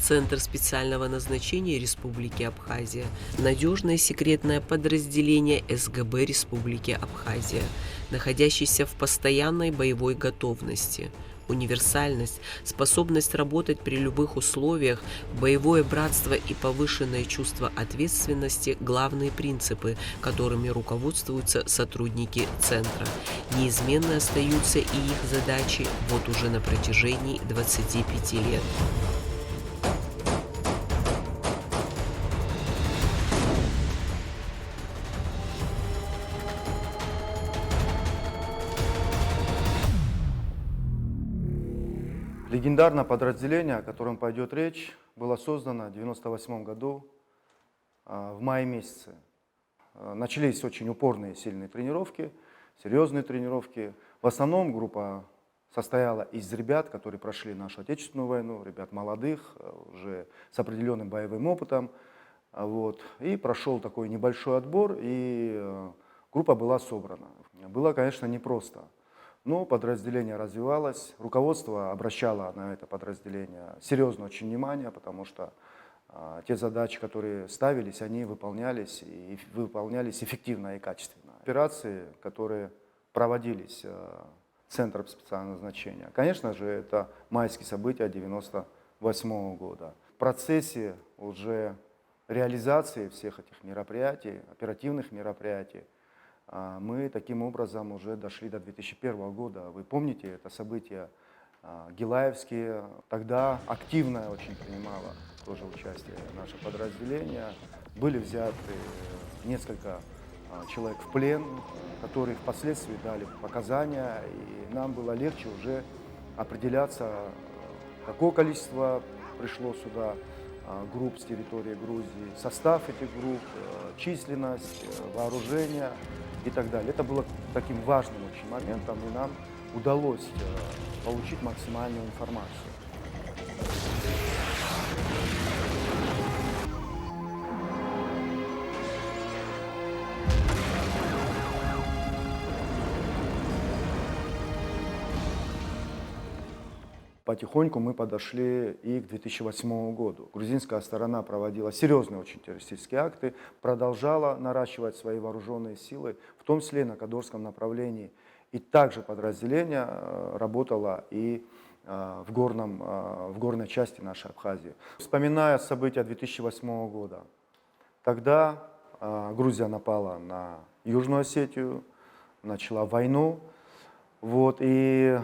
Центр специального назначения Республики Абхазия, надежное секретное подразделение СГБ Республики Абхазия, находящийся в постоянной боевой готовности. Универсальность, способность работать при любых условиях, боевое братство и повышенное чувство ответственности – главные принципы, которыми руководствуются сотрудники Центра. Неизменно остаются и их задачи вот уже на протяжении 25 лет. Легендарное подразделение, о котором пойдет речь, было создано в 1998 году в мае месяце. Начались очень упорные, сильные тренировки, серьезные тренировки. В основном группа состояла из ребят, которые прошли нашу Отечественную войну, ребят молодых, уже с определенным боевым опытом. И прошел такой небольшой отбор, и группа была собрана. Было, конечно, непросто. Но подразделение развивалось, руководство обращало на это подразделение серьезное очень внимание, потому что те задачи, которые ставились, они выполнялись и выполнялись эффективно и качественно. Операции, которые проводились Центром специального назначения, конечно же, это майские события 1998 года. В процессе уже реализации всех этих мероприятий, оперативных мероприятий, мы таким образом уже дошли до 2001 года. Вы помните это события Гилаевские. Тогда активное очень принимало тоже участие наше подразделение. Были взяты несколько человек в плен, которые впоследствии дали показания. И нам было легче уже определяться, какое количество пришло сюда групп с территории Грузии, состав этих групп, численность, вооружение и так далее. Это было таким важным очень моментом, и нам удалось получить максимальную информацию. Потихоньку мы подошли и к 2008 году. Грузинская сторона проводила серьезные очень террористические акты, продолжала наращивать свои вооруженные силы, в том числе на Кадорском направлении. И также подразделение работало и в горной части нашей Абхазии. Вспоминая события 2008 года, тогда Грузия напала на Южную Осетию, начала войну. И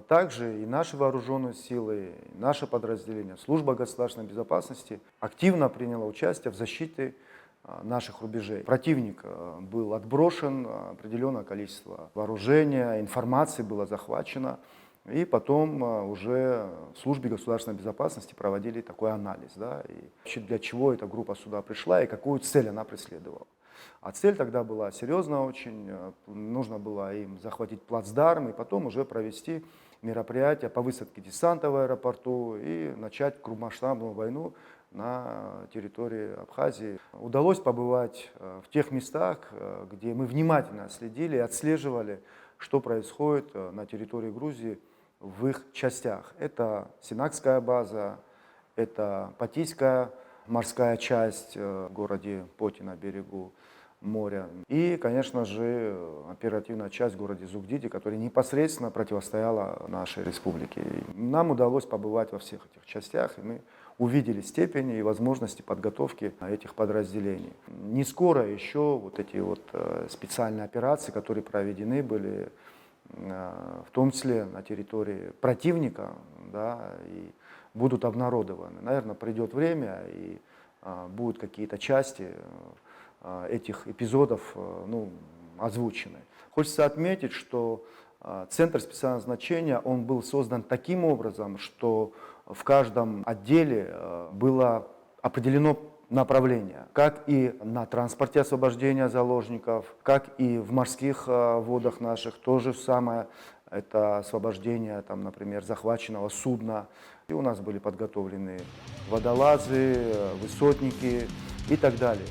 также и наши вооруженные силы, и наше подразделение, служба государственной безопасности активно приняла участие в защите наших рубежей. Противник был отброшен, определенное количество вооружения, информации было захвачено. И потом уже в службе государственной безопасности проводили такой анализ. И вообще для чего эта группа сюда пришла и какую цель она преследовала. А цель тогда была серьезная очень, нужно было им захватить плацдарм и потом уже провести мероприятия по высадке десанта в аэропорту и начать крупномасштабную войну на территории Абхазии. Удалось побывать в тех местах, где мы внимательно следили и отслеживали, что происходит на территории Грузии в их частях. Это Синакская база, это Патийская морская часть в городе Поти на берегу моря. И, конечно же, оперативная часть в городе Зугдиди, которая непосредственно противостояла нашей республике. Нам удалось побывать во всех этих частях, и мы увидели степень и возможности подготовки этих подразделений. Не скоро еще эти специальные операции, которые проведены были, в том числе на территории противника, и будут обнародованы. Наверное, придет время, и будут какие-то части этих эпизодов озвучены. Хочется отметить, что Центр специального назначения, он был создан таким образом, что в каждом отделе было определено направление, как и на транспорте освобождения заложников, как и в морских водах наших, то же самое. Это освобождение, например, захваченного судна. И у нас были подготовлены водолазы, высотники и так далее.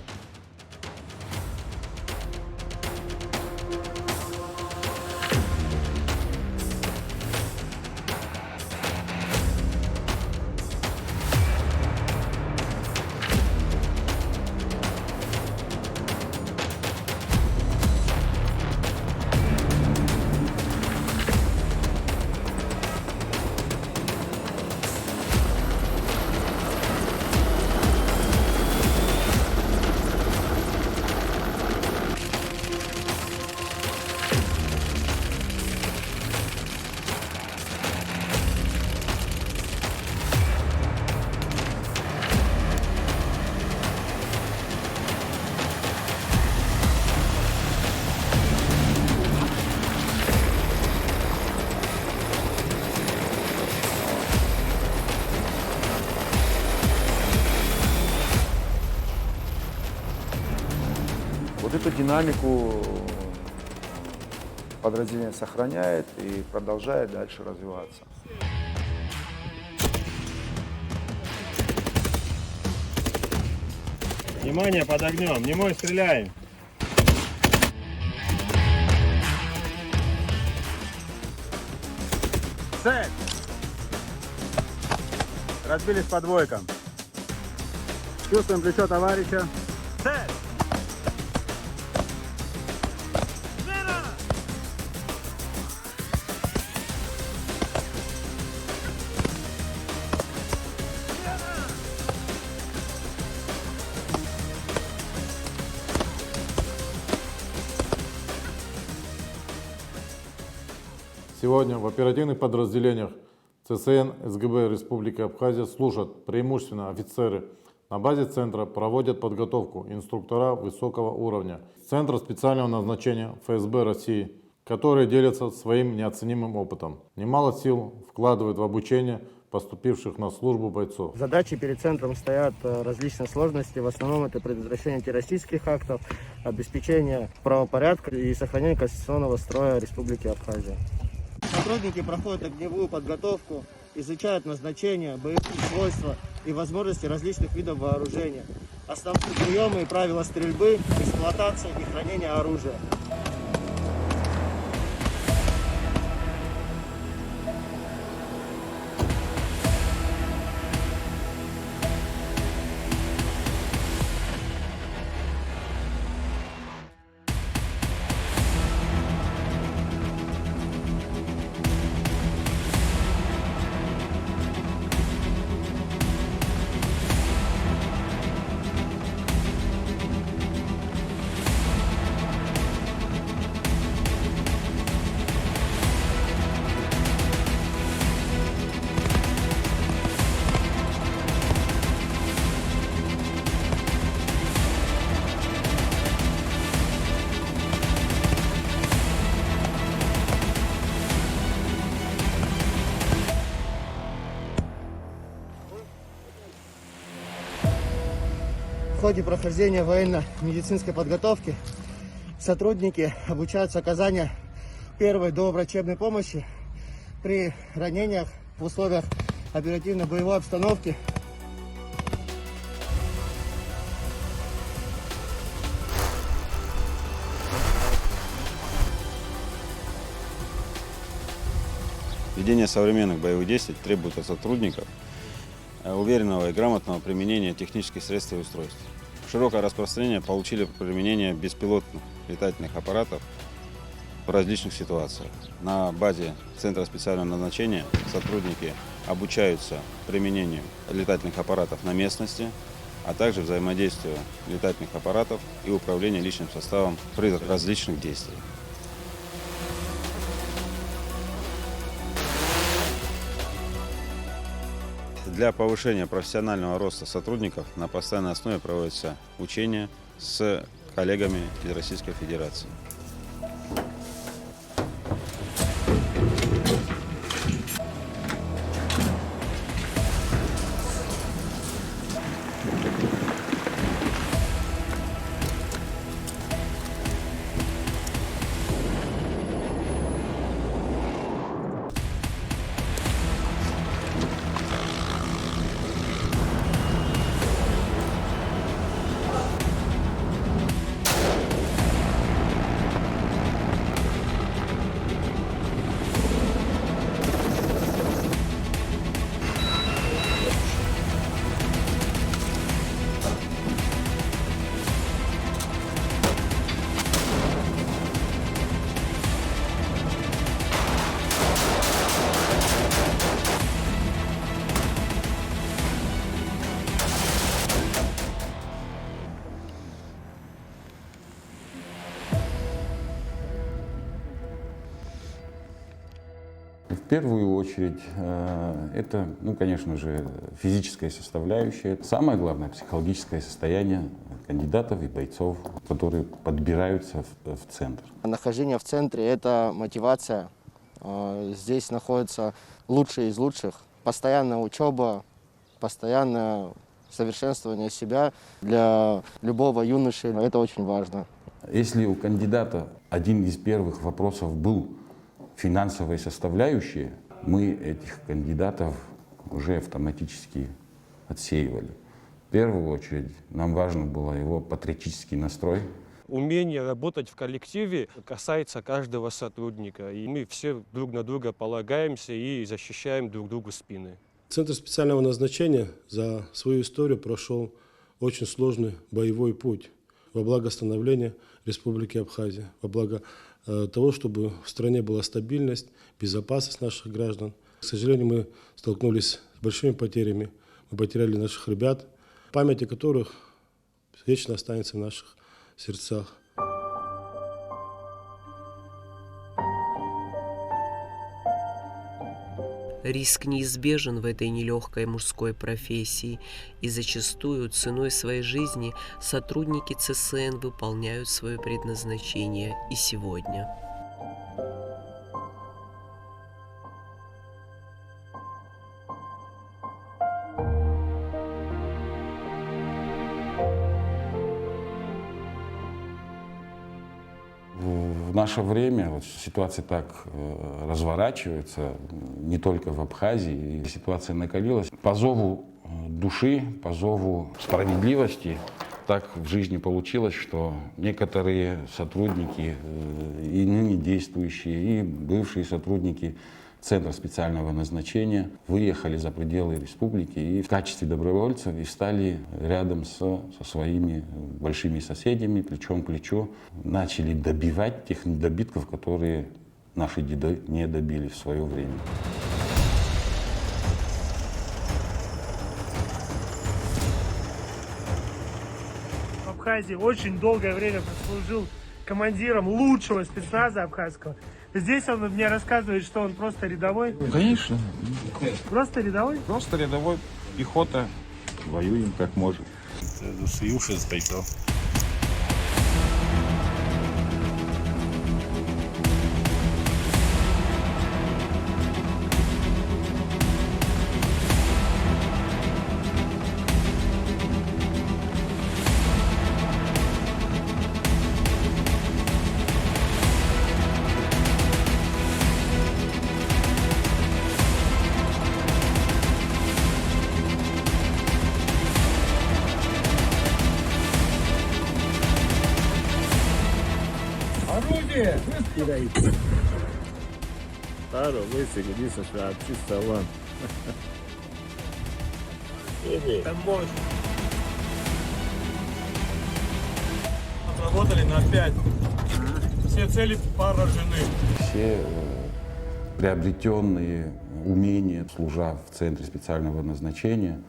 динамику подразделение сохраняет и продолжает дальше развиваться. Внимание, под огнем. Немой, стреляем. Цель. Разбились по двойкам. Чувствуем плечо товарища. Цель. Сегодня в оперативных подразделениях ЦСН СГБ Республики Абхазия служат преимущественно офицеры. На базе центра проводят подготовку инструктора высокого уровня. Центр специального назначения ФСБ России, которые делятся своим неоценимым опытом. Немало сил вкладывают в обучение поступивших на службу бойцов. Задачи перед центром стоят различные сложности. В основном это предотвращение террористических актов, обеспечение правопорядка и сохранение конституционного строя Республики Абхазия. Сотрудники проходят огневую подготовку, изучают назначение, боевые свойства и возможности различных видов вооружения, основные приемы и правила стрельбы, эксплуатации и хранения оружия. В ходе прохождения военно-медицинской подготовки сотрудники обучаются оказанию первой доврачебной помощи при ранениях в условиях оперативно-боевой обстановки. Ведение современных боевых действий требует от сотрудников уверенного и грамотного применения технических средств и устройств. Широкое распространение получили применение беспилотных летательных аппаратов в различных ситуациях. На базе Центра специального назначения сотрудники обучаются применению летательных аппаратов на местности, а также взаимодействию летательных аппаратов и управлению личным составом при различных действиях. Для повышения профессионального роста сотрудников на постоянной основе проводятся учения с коллегами из Российской Федерации. В первую очередь, это, конечно же, физическая составляющая. Самое главное, психологическое состояние кандидатов и бойцов, которые подбираются в центр. Нахождение в центре – это мотивация. Здесь находятся лучшие из лучших. Постоянная учеба, постоянное совершенствование себя для любого юноши – это очень важно. Если у кандидата один из первых вопросов был финансовая составляющая, мы этих кандидатов уже автоматически отсеивали. В первую очередь нам важен был его патриотический настрой. Умение работать в коллективе касается каждого сотрудника. И мы все друг на друга полагаемся и защищаем друг другу спины. Центр специального назначения за свою историю прошел очень сложный боевой путь во благо становления Республики Абхазия, во благо того, чтобы в стране была стабильность, безопасность наших граждан. К сожалению, мы столкнулись с большими потерями. Мы потеряли наших ребят, память о которых вечно останется в наших сердцах. Риск неизбежен в этой нелегкой мужской профессии, и зачастую ценой своей жизни сотрудники ЦСН выполняют свое предназначение и сегодня. В наше время вот, ситуация так разворачивается, не только в Абхазии, и ситуация накалилась. По зову души, по зову справедливости так в жизни получилось, что некоторые сотрудники, и ныне действующие, и бывшие сотрудники Центра специального назначения выехали за пределы республики и в качестве добровольцев и стали рядом со своими большими соседями, плечом к плечу, начали добивать тех недобитков, которые наши деды не добили в свое время. В Абхазии очень долгое время прослужил командиром лучшего спецназа абхазского. Здесь он мне рассказывает, что он просто рядовой. Конечно. Просто рядовой? Просто рядовой, пехота. Воюем как можем. Засыюши с бойцов. Орудие! Таро, лысый, годится, что общий салон. Это мощь. Отработали на 5. Все цели поражены. Все приобретенные умения, служа в Центре специального назначения,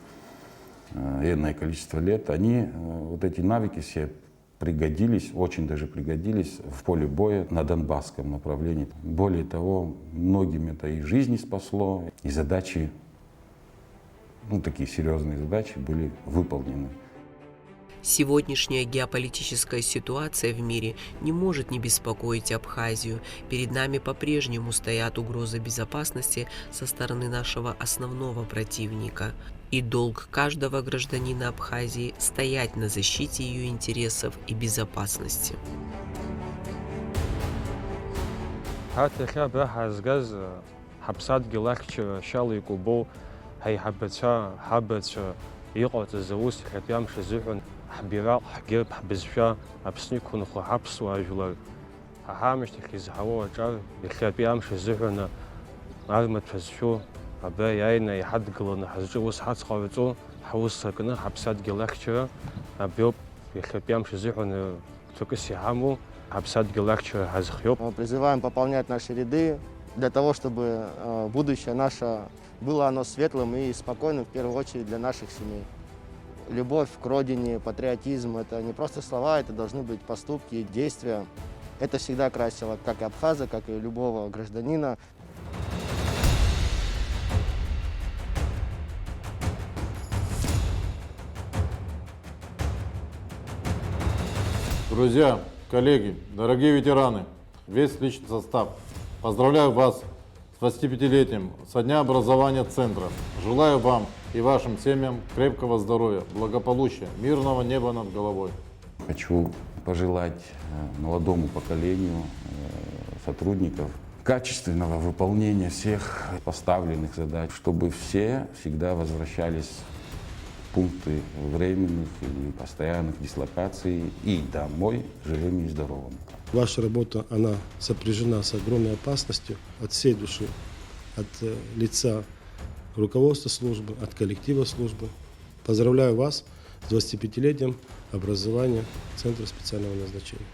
энное количество лет, они, вот эти навыки все пригодились, очень даже пригодились в поле боя на Донбасском направлении. Более того, многим это и жизни спасло, и задачи, такие серьезные задачи были выполнены. Сегодняшняя геополитическая ситуация в мире не может не беспокоить Абхазию. Перед нами по-прежнему стоят угрозы безопасности со стороны нашего основного противника. И долг каждого гражданина Абхазии – стоять на защите ее интересов и безопасности. حبيراء حجاب حبزشا أبسنيكون خو حبس وأجلر حامش تكيز هوا جار بخابي أمش الزهرنا عارمة فزشو أبا يعينا يحد قلنا حزجو وسحات خارجو حوس كنا حبسات جلاكشرا أبيوب بخابي أمش الزهرنا تكسي حامو حبسات جلاكشرا حزخيوب. Призываем пополнять наши ряды для того, чтобы будущее наше было оно светлым и спокойным, в первую очередь для наших семей. Любовь к родине, патриотизм – это не просто слова, это должны быть поступки и действия. Это всегда красило как и абхаза, как и любого гражданина. Друзья, коллеги, дорогие ветераны, весь личный состав, поздравляю вас с 25-летием со дня образования Центра. Желаю вам и вашим семьям крепкого здоровья, благополучия, мирного неба над головой. Хочу пожелать молодому поколению сотрудников качественного выполнения всех поставленных задач, чтобы все всегда возвращались в пункты временных или постоянных дислокаций и домой живыми и здоровыми. Ваша работа, она сопряжена с огромной опасностью от всей души, от лица руководства службы, от коллектива службы. Поздравляю вас с 25-летием образования Центра специального назначения.